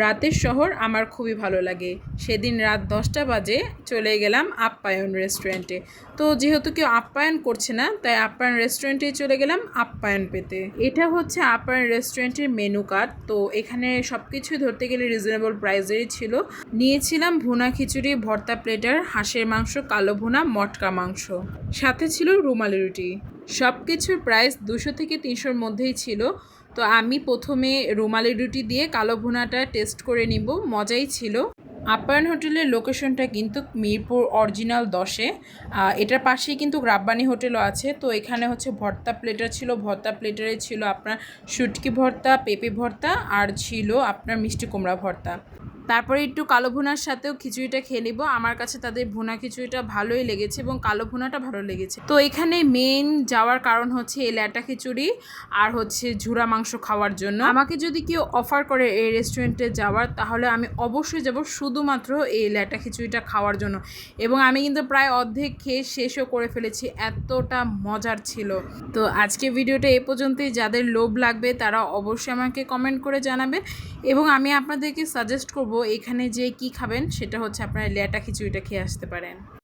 রাতের শহর আমার খুবই ভালো লাগে। সেদিন রাত 10টা বাজে চলে গেলাম আপ্যায়ন রেস্টুরেন্টে। তো যেহেতু কেউ আপ্যায়ন করছে না, তাই আপ্যায়ন রেস্টুরেন্টেই চলে গেলাম আপ্যায়ন পেতে। এটা হচ্ছে আপ্যায়ন রেস্টুরেন্টের মেনু কার্ড। তো এখানে সব কিছুই ধরতে গেলে রিজনেবল প্রাইসেরই ছিল। নিয়েছিলাম ভুনা খিচুড়ি, ভর্তা প্লেটার, হাঁসের মাংস, কালো ভুনা, মটকা মাংস, সাথে ছিল রুমালি রুটি। সব কিছুর প্রাইস 200 থেকে 300-র মধ্যেই ছিল। তো আমি প্রথমে রুমালি রুটি দিয়ে কালো ভুনাটা টেস্ট করে নিব, মজাই ছিল। আপ্যায়ন হোটেলের লোকেশনটা কিন্তু মিরপুর অরিজিনাল 10-এ। এটার পাশেই কিন্তু রাব্বানি হোটেলও আছে। তো এখানে হচ্ছে ভর্তা প্লেটার ছিল, ভর্তা প্লেটারে ছিল আপনার শুটকি ভর্তা, পেঁপে ভর্তা, আর ছিল আপনার মিষ্টি কুমড়া ভর্তা। তারপরে একটু কালো ভুনার সাথেও খিচুড়িটা খেয়ে নিব। আমার কাছে তাদের ভুনা খিচুড়িটা ভালোই লেগেছে এবং কালো ভুনাটা ভালো লেগেছে। তো এখানে মেন যাওয়ার কারণ হচ্ছে এই ল্যাটা খিচুড়ি আর হচ্ছে ঝুরা মাংস খাওয়ার জন্য। আমাকে যদি কেউ অফার করে এই রেস্টুরেন্টে যাওয়ার, তাহলে আমি অবশ্যই যাব শুধুমাত্র এই ল্যাটা খিচুড়িটা খাওয়ার জন্য। এবং আমি কিন্তু প্রায় অর্ধেক খেয়ে শেষও করে ফেলেছি, এতটা মজার ছিল। তো আজকে ভিডিওটা এ পর্যন্তই। যাদের লোভ লাগবে তারা অবশ্যই আমাকে কমেন্ট করে জানাবেন এবং আমি আপনাদেরকে সাজেস্ট করব এখানে যে কি খাবেন, সেটা হচ্ছে আপনারা ল্যাটা খিচুড়িটা খেয়ে আসতে পারেন।